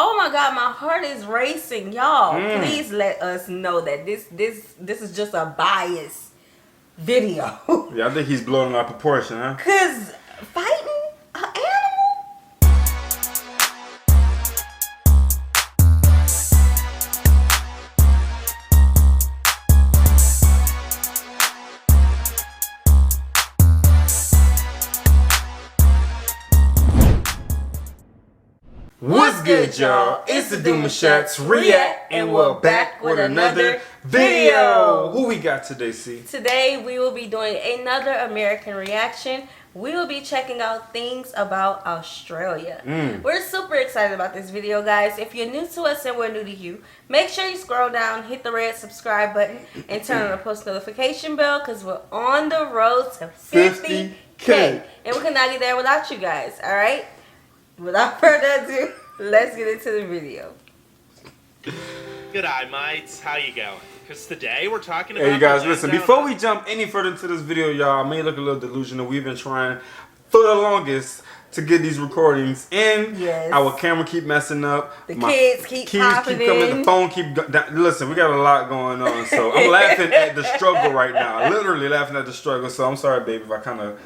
Oh my God, my heart is racing, y'all. Please let us know that this is just a biased video. Yeah, I think he's blowing out proportion, huh? Cause fighting an animal. What's good, y'all? It's the Demouchets React, and we're back with another video. Who we got today, C? Today we will be doing another American reaction. We will be checking out things about Australia. We're super excited about this video, guys. If you're new to us and we're new to you, make sure you scroll down, hit the red subscribe button, and turn on the post notification bell because we're on the road to 50K. And we cannot get there without you guys, all right? Without further ado, let's get into the video. G'day mates, how you going? Because today we're talking about... Hey you guys, listen, before we jump any further into this video, y'all, I may look a little delusional. We've been trying for the longest to get these recordings in. Yes. Our camera keep messing up. The kids keep popping coming. in. The phone keep... Listen, we got a lot going on, so I'm laughing at the struggle right now. Literally laughing at the struggle, so I'm sorry, baby, if I kind of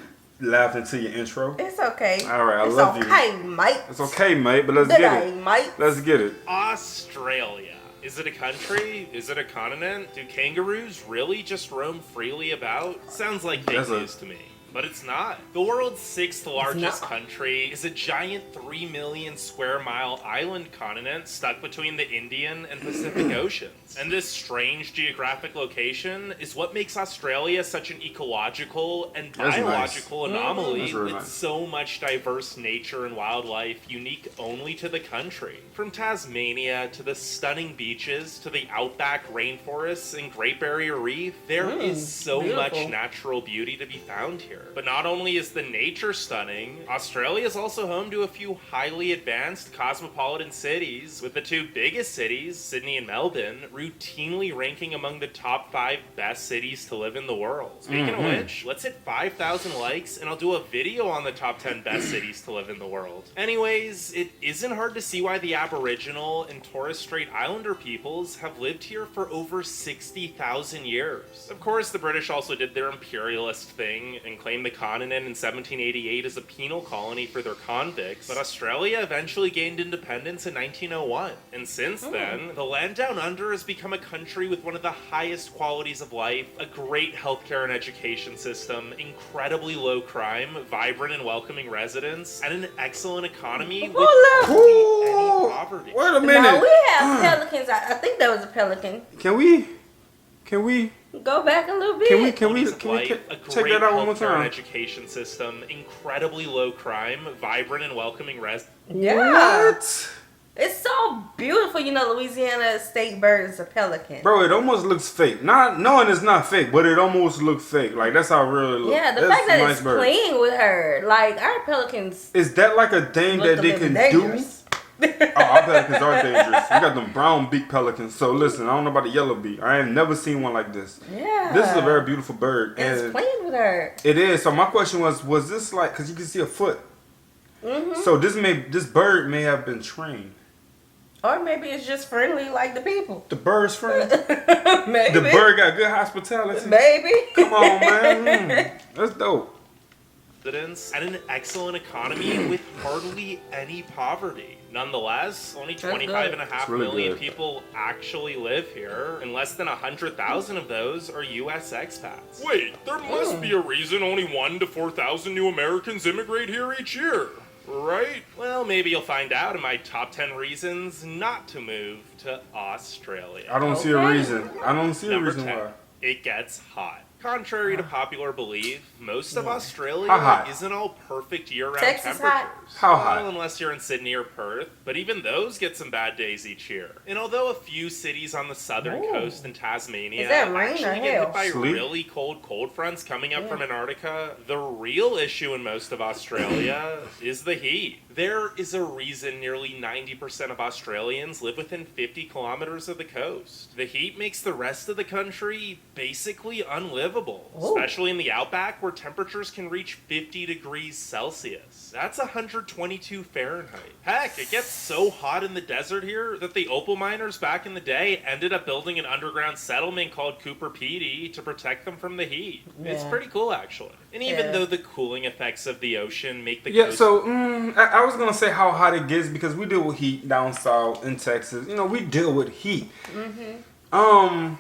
laughed into your intro. It's okay. All right, I love you. It's okay, mate. It's okay, mate, but let's get it. Mate. Let's get it. Australia. Is it a country? Is it a continent? Do kangaroos really just roam freely about? Sounds like fake news to me. But it's not. The world's 6th largest country is a giant 3 million square mile island continent stuck between the Indian and Pacific Oceans. And this strange geographic location is what makes Australia such an ecological and biological anomaly with so much diverse nature and wildlife unique only to the country. From Tasmania to the stunning beaches to the outback rainforests and Great Barrier Reef, there is so much natural beauty to be found here. But not only is the nature stunning, Australia is also home to a few highly advanced cosmopolitan cities, with the two biggest cities, Sydney and Melbourne, routinely ranking among the top 5 best cities to live in the world. Speaking of which, let's hit 5,000 likes and I'll do a video on the top 10 best cities to live in the world. Anyways, it isn't hard to see why the Aboriginal and Torres Strait Islander peoples have lived here for over 60,000 years. Of course, the British also did their imperialist thing and claimed the continent in 1788 as a penal colony for their convicts, but Australia eventually gained independence in 1901. And since then, the land down under has become a country with one of the highest qualities of life, a great healthcare and education system, incredibly low crime, vibrant and welcoming residents, and an excellent economy with hardly any poverty. Wait a minute. Now we have pelicans. I think that was a pelican. Can we go back a little bit? Can we check that out one more time? Education system, incredibly low crime, vibrant and welcoming Yeah. What? It's so beautiful. You know, Louisiana state bird is a pelican. Bro, it almost looks fake. Not knowing it's not fake, but it almost looks fake. Like that's how it really looks. Yeah, the fact that it's playing with her, like our pelicans. Is that like a thing that they can do? Oh, our pelicans are dangerous. We got them brown beak pelicans. So listen, I don't know about the yellow beak. I ain't never seen one like this. Yeah. This is a very beautiful bird. And it's playing with her. It is. So my question was this like, because you can see a foot. So this bird may have been trained. Or maybe it's just friendly like the people. The bird's friendly? Maybe. The bird got good hospitality? Maybe. Come on, man. That's dope. And an excellent economy with hardly any poverty. Nonetheless, only 25.5 million people actually live here, and less than 100,000 of those are U.S. expats. Wait, there must be a reason only 1,000 to 4,000 new Americans immigrate here each year, right? Well, maybe you'll find out in my top 10 reasons not to move to Australia. I don't see a reason. I don't see a reason why. It gets hot. Contrary to popular belief, most of Australia isn't all perfect year-round temperatures. How hot? Well, unless you're in Sydney or Perth, but even those get some bad days each year. And although a few cities on the southern coast and Tasmania actually get hit by really cold fronts coming up from Antarctica, the real issue in most of Australia is the heat. There is a reason nearly 90% of Australians live within 50 kilometers of the coast. The heat makes the rest of the country basically unlivable, especially in the outback where temperatures can reach 50 degrees Celsius. That's 122 Fahrenheit. Heck, it gets so hot in the desert here that the opal miners back in the day ended up building an underground settlement called Cooper Pedy to protect them from the heat. Yeah. It's pretty cool, actually. And even though the cooling effects of the ocean make the coast... so I was going to say how hot it gets because we deal with heat down south in Texas. You know, we deal with heat. But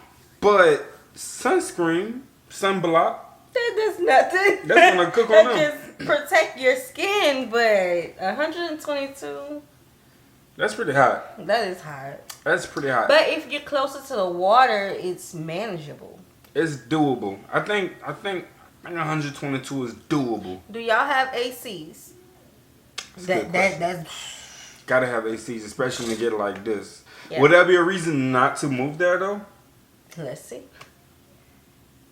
sunscreen, sunblock, that does nothing. that's going to cook on them. Just protect your skin, but 122, That's pretty hot. that is hot. That's pretty hot. But if you're closer to the water, it's manageable. It's doable. I think 122 is doable. Do y'all have ACs? That's Gotta have ACs, especially when you get like this. Yeah. Would that be a reason not to move there though? let's see.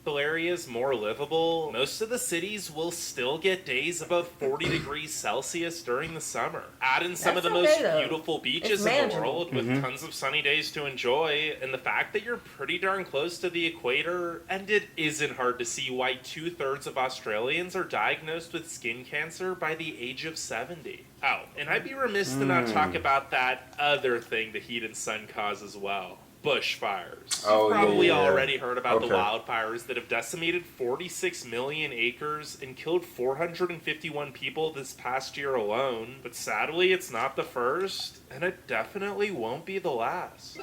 Areas more livable, most of the cities will still get days above 40 degrees Celsius during the summer. Add in some of the most beautiful beaches in the world with tons of sunny days to enjoy, and the fact that you're pretty darn close to the equator, and it isn't hard to see why 2/3 of Australians are diagnosed with skin cancer by the age of 70. Oh, and I'd be remiss to not talk about that other thing the heat and sun cause as well. Bushfires. You've probably already heard about the wildfires that have decimated 46 million acres and killed 451 people this past year alone. But sadly, it's not the first, and it definitely won't be the last.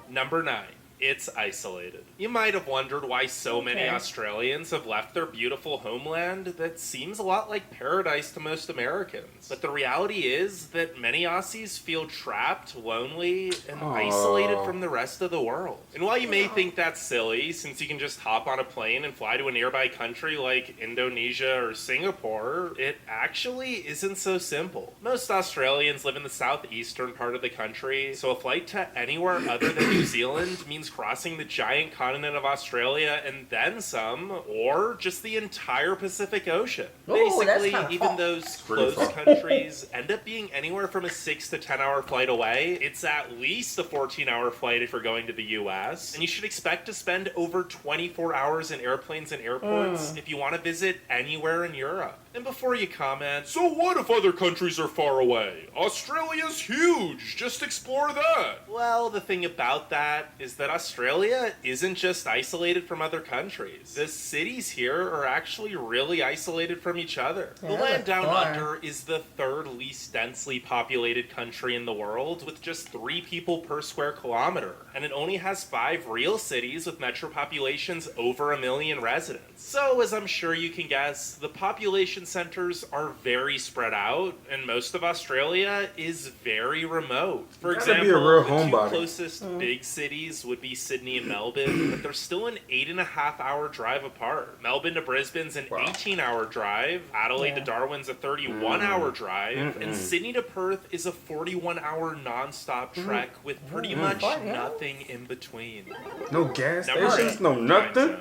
Number 9. It's isolated. You might have wondered why so many Australians have left their beautiful homeland that seems a lot like paradise to most Americans. But the reality is that many Aussies feel trapped, lonely, and isolated from the rest of the world. And while you may think that's silly, since you can just hop on a plane and fly to a nearby country like Indonesia or Singapore, it actually isn't so simple. Most Australians live in the southeastern part of the country, so a flight to anywhere other than New Zealand means crossing the giant continent of Australia and then some, or just the entire Pacific Ocean. Basically, even those closed countries end up being anywhere from a 6 to 10 hour flight away. It's at least a 14-hour flight if you're going to the US, and you should expect to spend over 24 hours in airplanes and airports if you want to visit anywhere in Europe. And before you comment, so what if other countries are far away? Australia's huge, just explore that. Well, the thing about that is that Australia isn't just isolated from other countries. The cities here are actually really isolated from each other. The land down under is the 3rd least densely populated country in the world, with just 3 people per square kilometer. And it only has 5 real cities with metro populations over 1 million residents. So, as I'm sure you can guess, the population centers are very spread out, and most of Australia is very remote. For example, the 2 closest big cities would be Sydney and Melbourne, but they're still an 8.5-hour drive apart. Melbourne to Brisbane's an 18-hour drive, Adelaide to Darwin's a 31-hour drive, and Sydney to Perth is a 41-hour non-stop trek with pretty much nothing in between. No gas stations, no nothing?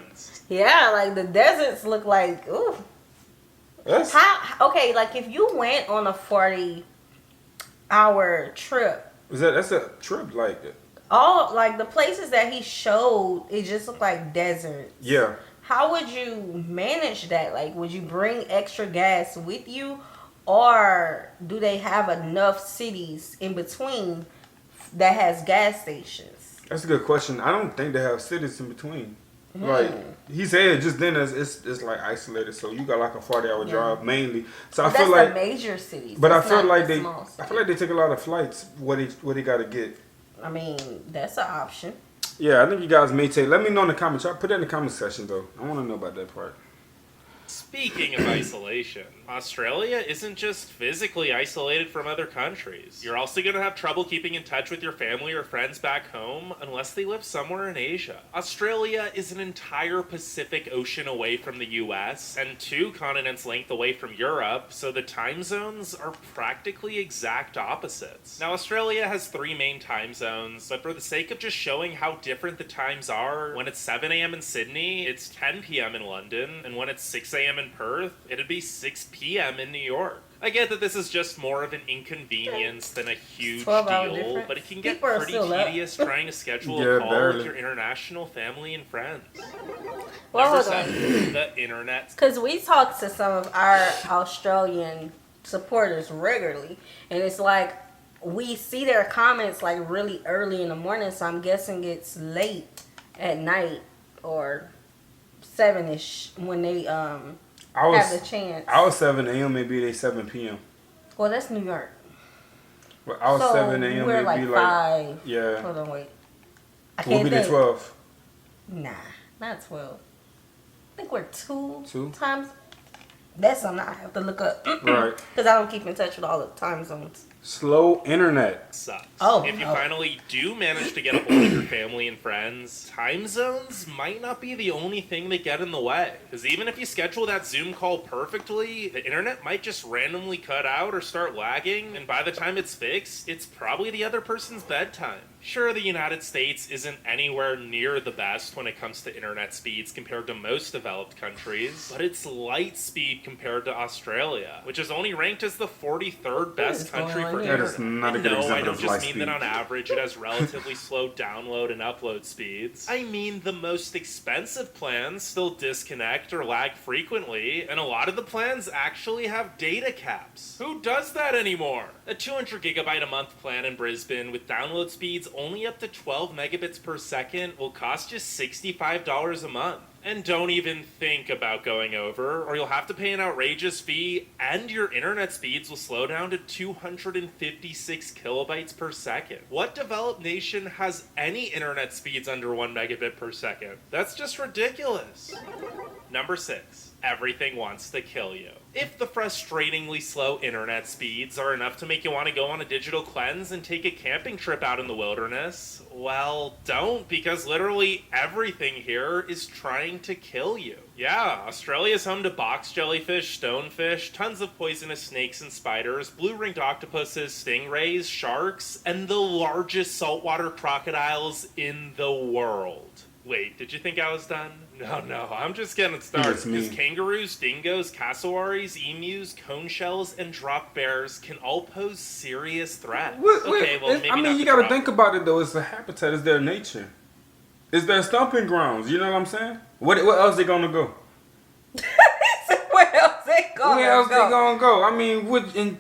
Yeah, like the deserts look like, ooh. Okay, like if you went on a 40-hour trip. That's a trip like it? All like the places that he showed, it just looked like deserts. Yeah. How would you manage that? Like, would you bring extra gas with you, or do they have enough cities in between that has gas stations? That's a good question. I don't think they have cities in between. Like he said, just then it's like isolated, so you got like a 40-hour drive mainly. So I feel like the major cities. But I feel like they take a lot of flights. What they got to get. I mean, that's an option. Yeah, I think you guys may take. Let me know in the comments. Y'all put that in the comment section though. I want to know about that part. Speaking of isolation, Australia isn't just physically isolated from other countries. You're also going to have trouble keeping in touch with your family or friends back home unless they live somewhere in Asia. Australia is an entire Pacific Ocean away from the US and 2 continents length away from Europe, so the time zones are practically exact opposites. Now, Australia has 3 main time zones, but for the sake of just showing how different the times are, when it's 7 a.m. in Sydney, it's 10 p.m. in London, and when it's 6 a.m. in Perth, it'd be 6 p.m. in New York. I get that this is just more of an inconvenience than a huge 12-hour deal, difference. but it can get People are pretty still up. tedious trying to schedule Yeah, a call barely. with your international family and friends. Well, Number hold on. 7, the internet. Because we talk to some of our Australian supporters regularly, and it's like we see their comments like really early in the morning, so I'm guessing it's late at night or 7-ish when they have the chance. I was 7 a.m. Maybe they 7 p.m. Well, that's New York. Well, I was So 7 a.m. we're Maybe like 5. yeah. Hold on, wait. I We'll can't be think. the 12. Nah, not 12. I think we're 2 2? times. That's something I have to look up. Right. Because I don't keep in touch with all the time zones. Slow internet. Sucks. Oh, if you no. finally do manage to get a hold of your family and friends, time zones might not be the only thing that get in the way. Because even if you schedule that Zoom call perfectly, the internet might just randomly cut out or start lagging, and by the time it's fixed, it's probably the other person's bedtime. Sure, the United States isn't anywhere near the best when it comes to internet speeds compared to most developed countries, but it's light speed compared to Australia, which is only ranked as the 43rd best is going country on for here? That is internet. not a And good no, I example don't of just light mean speed. that on average it has relatively slow download and upload speeds. I mean the most expensive plans still disconnect or lag frequently, and a lot of the plans actually have data caps. Who does that anymore? A 200 gigabyte a month plan in Brisbane with download speeds only up to 12 megabits per second will cost you $65 a month. And don't even think about going over, or you'll have to pay an outrageous fee, and your internet speeds will slow down to 256 kilobytes per second. What developed nation has any internet speeds under 1 megabit per second? That's just ridiculous. Number 6. Everything wants to kill you. If the frustratingly slow internet speeds are enough to make you want to go on a digital cleanse and take a camping trip out in the wilderness, well, don't, because literally everything here is trying to kill you. Yeah, Australia's home to box jellyfish, stonefish, tons of poisonous snakes and spiders, blue-ringed octopuses, stingrays, sharks, and the largest saltwater crocodiles in the world. Wait, did you think I was done? No, I'm just getting started. It's me. Because kangaroos, dingoes, cassowaries, emus, cone shells, and drop bears can all pose serious threats. Okay, well, maybe I mean, not you the gotta drop- think about it though. It's a habitat. It's their nature. It's their stomping grounds. You know what I'm saying? What else they gonna go? Where else they going? Where else they gonna go? I mean,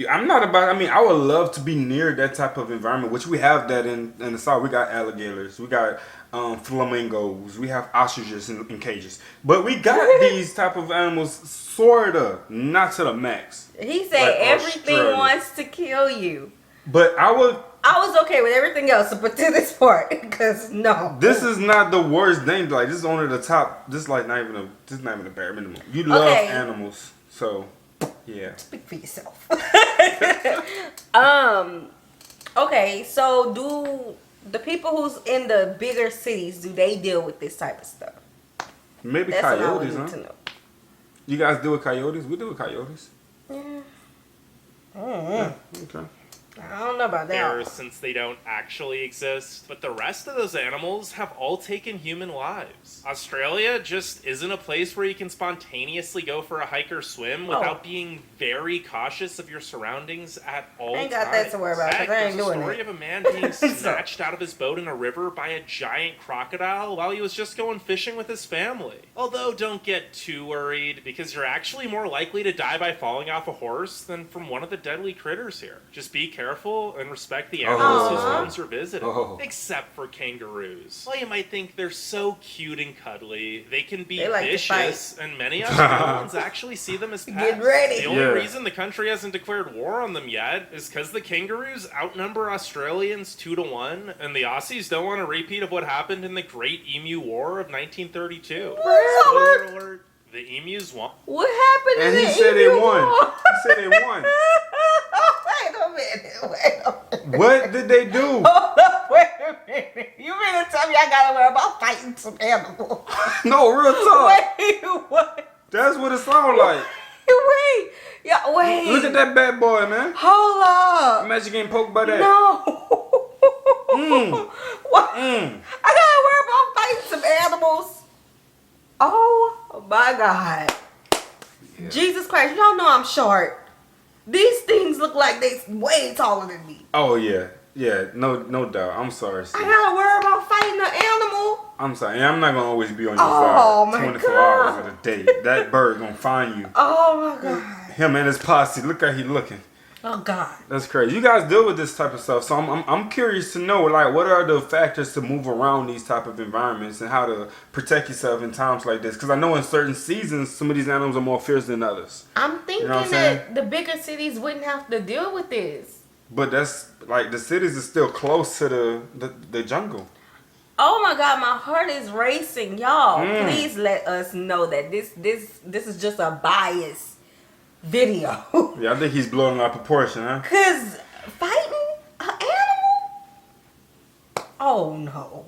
I'm not about. I mean, I would love to be near that type of environment, which we have that in the south. We got alligators. We got flamingos. We have ostriches in cages. But we got these type of animals, sorta, not to the max. He said Like everything Australia. wants to kill you. But I was okay with everything else, but to this part, because no. This is not the worst thing. Like, this is only the top. This is like not even a bare minimum. You love Okay. animals, so yeah. Speak for yourself. Okay, so do the people who's in the bigger cities, do they deal with this type of stuff? Maybe That's what I would coyotes, need huh? to know. You guys deal with coyotes? We deal with coyotes. Yeah. Yeah, okay. I don't know about that. Bears, since they don't actually exist, but the rest of those animals have all taken human lives. Australia just isn't a place where you can spontaneously go for a hike or swim without being very cautious of your surroundings at all I ain't got times. that to worry about, 'cause Heck, I ain't there's a doing story it. of a man being snatched out of his boat in a river by a giant crocodile while he was just going fishing with his family. Although, don't get too worried, because you're actually more likely to die by falling off a horse than from one of the deadly critters here. Just be careful and respect the animals whose homes you're visiting. Except for kangaroos. While you might think they're so cute and cuddly, they can be They like to vicious, and many Australians actually see them as pets. Get ready. The only Yeah. reason the country hasn't declared war on them yet is because the kangaroos outnumber Australians 2-1, and the Aussies don't want a repeat of what happened in the Great Emu War of 1932. Spoiler alert, the emus won. What happened And in he the said they emu won. war? He said they won. Wait a minute. What did they do? Hold up, wait a minute. You mean to tell me I gotta worry about fighting some animals? No, real talk. Wait, what? That's what it sounds like. Wait. Yeah, wait. Look at that bad boy, man. Hold up. Imagine getting poked by that. No. What? Mm. I gotta worry about fighting some animals. Oh my God. Yeah. Jesus Christ. Y'all know I'm short. These things look like they way taller than me. Oh yeah, yeah. No doubt. I'm sorry. I Sis. gotta worry about fighting an animal. I'm sorry. And I'm not gonna always be on your Oh, side my 24 God. hours of the day. That bird gonna find you. Oh my god. Him and his posse. Look how he looking. Oh god. That's crazy. You guys deal with this type of stuff, so I'm curious to know, like, what are the factors to move around these type of environments and how to protect yourself in times like this? Because I know in certain seasons, some of these animals are more fierce than others. I'm thinking You know what I'm saying? that the bigger cities wouldn't have to deal with this. But that's like the cities is still close to the jungle. Oh my god, my heart is racing, y'all. Please let us know that this is just a bias video. Yeah, I think he's blowing out proportion, huh? Cause fighting an animal? Oh no.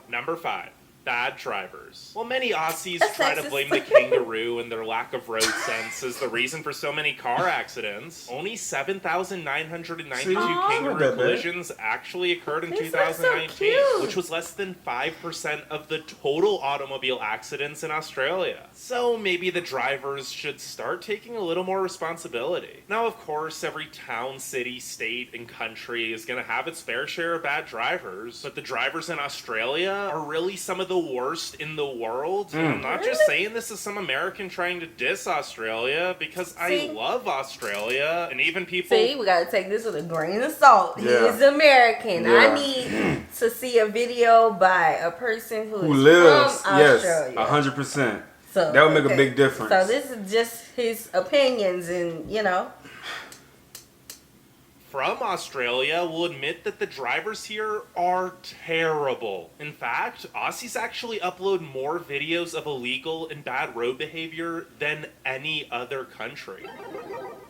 Number 5. Bad drivers. While many Aussies That's try to sexist. blame the kangaroo and their lack of road sense as the reason for so many car accidents, only 7,992 See? kangaroo Not that bad. collisions actually occurred in These are so 2019, cute. which was less than 5% of the total automobile accidents in Australia. So maybe the drivers should start taking a little more responsibility. Now, of course, every town, city, state, and country is going to have its fair share of bad drivers, but the drivers in Australia are really some of the worst in the world. And I'm not just saying this as some American trying to diss Australia, because See? I love Australia, and even people... See, we gotta take this with a grain of salt. He Yeah. is American. Yeah. I need to see a video by a person who is lives, from yes, Australia. 100%. So, That would make a big difference. So this is just his opinions, and you know. From Australia will admit that the drivers here are terrible. In fact, Aussies actually upload more videos of illegal and bad road behavior than any other country.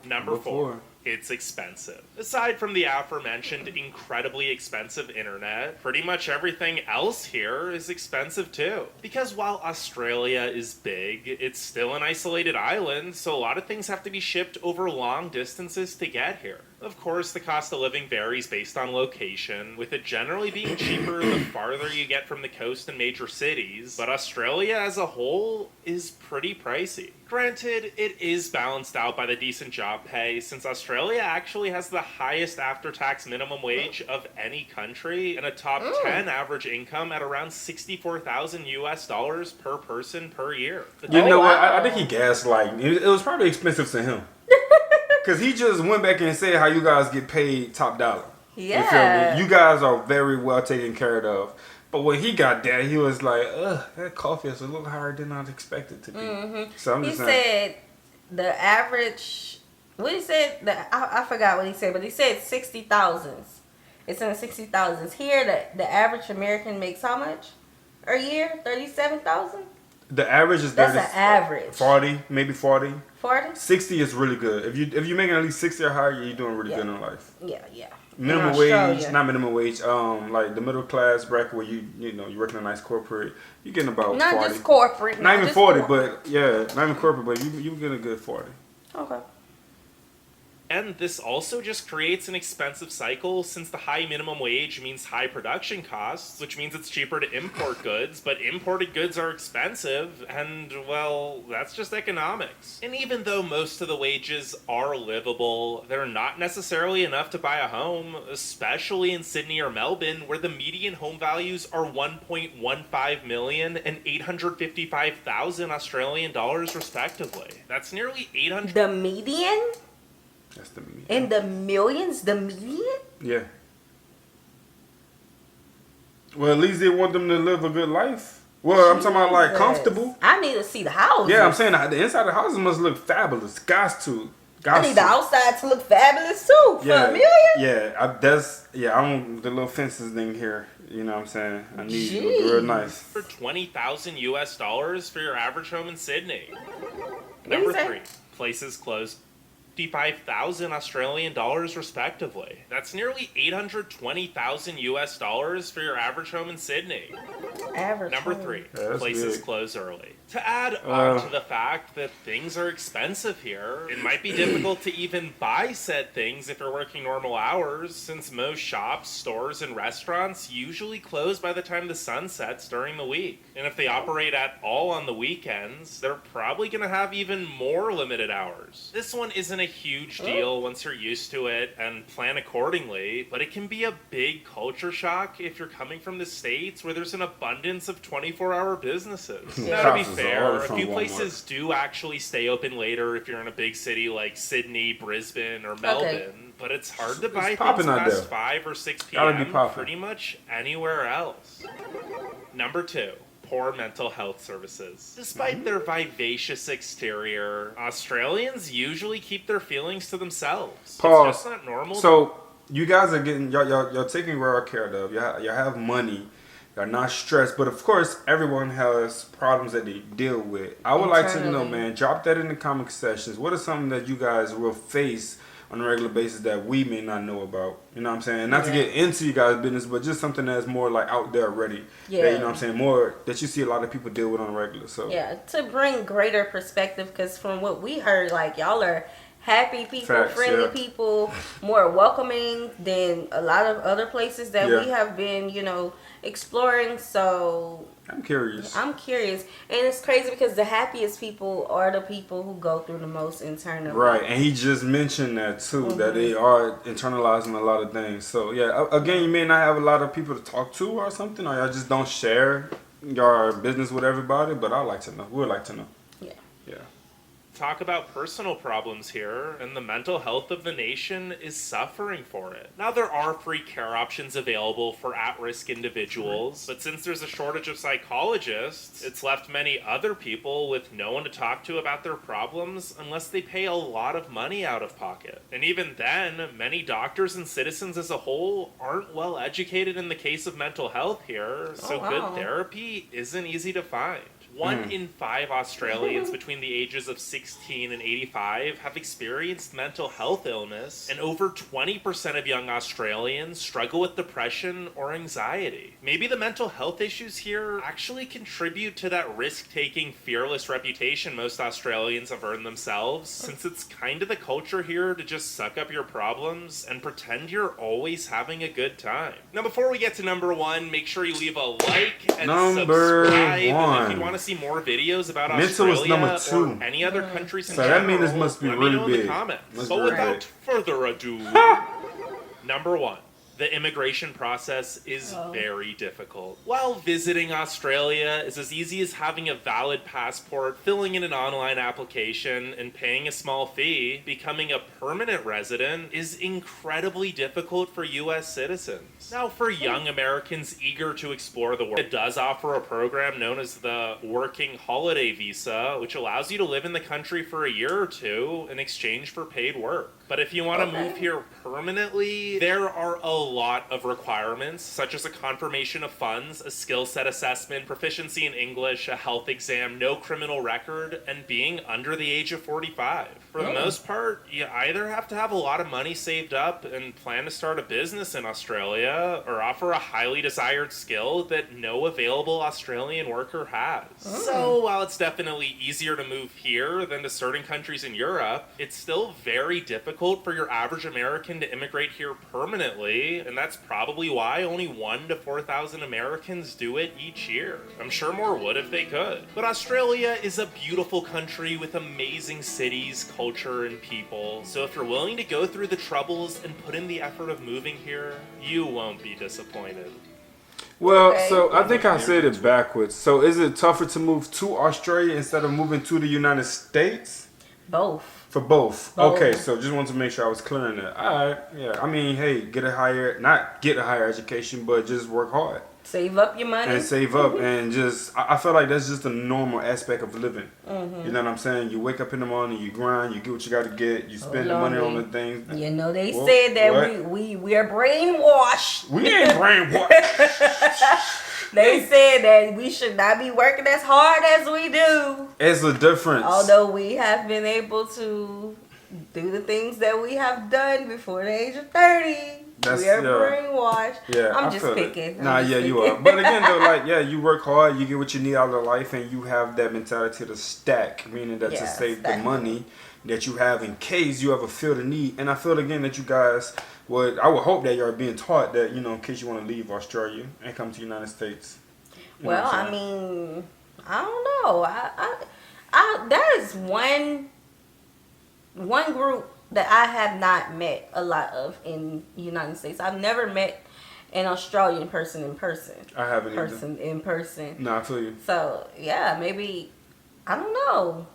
Number 4. It's expensive. Aside from the aforementioned incredibly expensive internet, pretty much everything else here is expensive too. Because while Australia is big, it's still an isolated island, so a lot of things have to be shipped over long distances to get here. Of course, the cost of living varies based on location, with it generally being cheaper the farther you get from the coast and major cities, but Australia as a whole is pretty pricey. Granted, it is balanced out by the decent job pay, since Australia actually has the highest after-tax minimum wage of any country, and a top 10 average income at around $64,000 US per person per year. You know what? wow. I think he gaslighting. It was probably expensive to him. Because he just went back and said how you guys get paid top dollar. Yeah. You feel me? You guys are very well taken care of. But when he got there, he was like, ugh, that coffee is a little higher than I'd expect it to be. So I'm He just saying. said the average. What he said? I forgot what he said, but he said 60,000s. It's in the 60,000s. Here, the average American makes how much a year? 37,000. The average is That's an average. 40, maybe 40. 40. 60 is really good. If you're making at least 60 or higher, you're doing really good in life. Yeah. Minimum In wage, Australia. not minimum wage. Like the middle class bracket where you work in a nice corporate, you're getting about Not 40. just corporate. Not even just 40, corporate. but yeah, not even corporate, but you get a good 40. Okay. And this also just creates an expensive cycle, since the high minimum wage means high production costs, which means it's cheaper to import goods, but imported goods are expensive, and, well, that's just economics. And even though most of the wages are livable, they're not necessarily enough to buy a home, especially in Sydney or Melbourne, where the median home values are 1.15 million and 855,000 Australian dollars respectively. That's nearly 800. The median That's the median. in the millions. The median. Yeah. Well, at least they want them to live a good life. Well, I'm talking about like Jesus. comfortable. I need to see the house. Yeah, I'm saying the inside of the houses must look fabulous. Got to. I need the outside to look fabulous too. For a million. Yeah, I want the little fences thing here. You know what I'm saying? I need it to look real nice. For $20,000 US for your average home in Sydney. you Number say? 3, places close $55,000 Australian dollars respectively. That's nearly $820,000 US dollars for your average home in Sydney. Average. Number 3, Yeah, places big. close early. To add on to the fact that things are expensive here, it might be difficult to even buy said things if you're working normal hours, since most shops, stores, and restaurants usually close by the time the sun sets during the week. And if they operate at all on the weekends, they're probably going to have even more limited hours. This one isn't a huge deal once you're used to it and plan accordingly, but it can be a big culture shock if you're coming from the States where there's an abundance of 24-hour businesses. Now, to be fair, a few places do actually stay open later if you're in a big city like Sydney, Brisbane, or Melbourne, but it's hard to buy things past 5 or 6 p.m. pretty much anywhere else. Number 2. Poor mental health services. Despite their vivacious exterior, Australians usually keep their feelings to themselves. Pause. It's just not normal. So, you guys are getting, y'all taking well care of. Y'all have money. You're not stressed, but of course, everyone has problems that they deal with. I would like to know, man, drop that in the comment sections. What are something that you guys will face on a regular basis that we may not know about? You know what I'm saying? Not to get into you guys' business, but just something that's more like out there already. Yeah. That, you know what I'm saying? More that you see a lot of people deal with on a regular. So yeah, to bring greater perspective, because from what we heard, like, y'all are happy people, Facts, friendly people, more welcoming than a lot of other places that we have been, you know, exploring. So I'm curious. And it's crazy because the happiest people are the people who go through the most internally. Right, and he just mentioned that too, that they are internalizing a lot of things. So yeah, again, you may not have a lot of people to talk to or something, or y'all just don't share your business with everybody, but I'd like to know. We would like to know. Yeah. Talk about personal problems here, and the mental health of the nation is suffering for it. Now, there are free care options available for at-risk individuals, but since there's a shortage of psychologists, it's left many other people with no one to talk to about their problems unless they pay a lot of money out of pocket. And even then, many doctors and citizens as a whole aren't well educated in the case of mental health here, so good therapy isn't easy to find. 1 in 5 Australians between the ages of 16 and 85 have experienced mental health illness, and over 20% of young Australians struggle with depression or anxiety. Maybe the mental health issues here actually contribute to that risk-taking, fearless reputation most Australians have earned themselves, since it's kind of the culture here to just suck up your problems and pretend you're always having a good time. Now, before we get to number 1, make sure you leave a like and subscribe. And if you want to see more videos about Australia or any other countries in general, that means this must be let really me know in big. the comments. But without further ado, number 1. The immigration process is very difficult. While visiting Australia is as easy as having a valid passport, filling in an online application, and paying a small fee, becoming a permanent resident is incredibly difficult for U.S. citizens. Now, for young Americans eager to explore the world, it does offer a program known as the Working Holiday Visa, which allows you to live in the country for a year or two in exchange for paid work. But if you want to move here permanently, there are a lot of requirements, such as a confirmation of funds, a skill set assessment, proficiency in English, a health exam, no criminal record, and being under the age of 45. For the most part, you either have to have a lot of money saved up and plan to start a business in Australia, or offer a highly desired skill that no available Australian worker has. So while it's definitely easier to move here than to certain countries in Europe, it's still very difficult for your average American to immigrate here permanently, and that's probably why only 1,000 to 4,000 Americans do it each year. I'm sure more would if they could. But Australia is a beautiful country with amazing cities, culture, and people, so if you're willing to go through the troubles and put in the effort of moving here, you won't be disappointed. Well, so I think I said it backwards. So is it tougher to move to Australia instead of moving to the United States? Both. For both. Okay, so just wanted to make sure I was clear on that. All right, yeah. I mean, hey, not get a higher education, but just work hard. Save up your money. And save up. And just, I feel like that's just a normal aspect of living. You know what I'm saying? You wake up in the morning, you grind, you get what you got to get, you spend the money on the things. You know, they said that we are brainwashed. We ain't brainwashed. They said that we should not be working as hard as we do. It's a difference. Although we have been able to do the things that we have done before the age of 30. We are brainwashed. Yeah, I'm just picking. You are. But again, though, like, yeah, you work hard, you get what you need out of life, and you have that mentality to stack, meaning that to save the money that you have in case you ever feel the need. And I feel again that you guys I would hope that you're being taught that, you know, in case you want to leave Australia and come to the United States. Well, I mean, I don't know. That is one group that I have not met a lot of in the United States. I've never met an Australian person in person. I haven't in person. No, I feel you. So yeah, maybe, I don't know.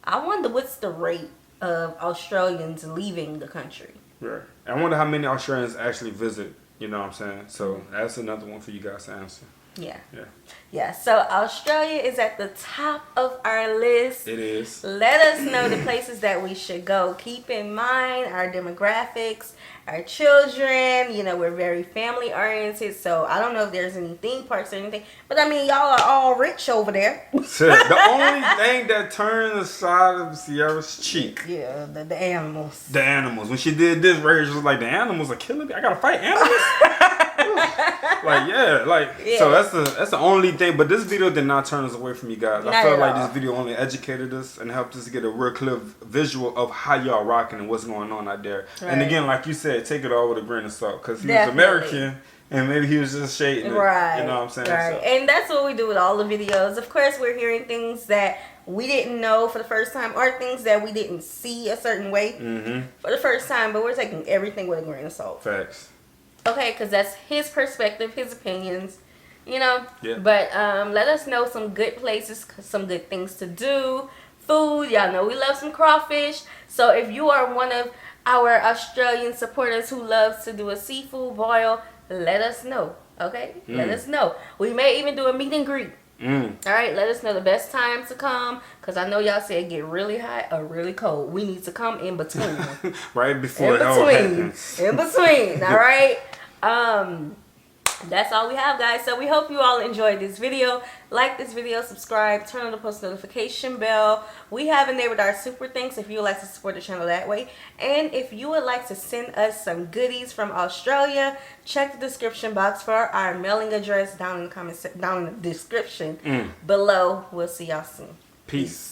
I wonder what's the rate of Australians leaving the country. Right. I wonder how many Australians actually visit. You know what I'm saying? So that's another one for you guys to answer. Yeah. So Australia is at the top of our list. It is. Let us know the places that we should go. Keep in mind our demographics, our children. You know, we're very family oriented. So I don't know if there's any theme parks or anything, but I mean, y'all are all rich over there. The only thing that turned the side of Sierra's cheek. Yeah, the animals. The animals. When she did this, right here, she was like, the animals are killing me. I gotta fight animals. So that's the only thing. But this video did not turn us away from you guys. I felt like this video only educated us and helped us get a real clear visual of how y'all rocking and what's going on out there. Right. And again, like you said, take it all with a grain of salt, because he was American and maybe he was just shading it. Right. You know what I'm saying? Right. So. And that's what we do with all the videos. Of course, we're hearing things that we didn't know for the first time, or things that we didn't see a certain way for the first time, but we're taking everything with a grain of salt. Facts. Okay, because that's his perspective, his opinions, you know. Yeah. But let us know some good places, some good things to do, food. Y'all know we love some crawfish. So if you are one of our Australian supporters who loves to do a seafood boil, let us know. Okay, let us know. We may even do a meet and greet. All right, let us know the best time to come, because I know y'all say it get really hot or really cold. We need to come in between. Right before it all happens. In between, all right? That's all we have, guys. So we hope you all enjoyed this video. Like this video, subscribe, turn on the post notification bell. We have enabled our super thanks if you would like to support the channel that way. And if you would like to send us some goodies from Australia, check the description box for our mailing address down in the description below. We'll see y'all soon. Peace.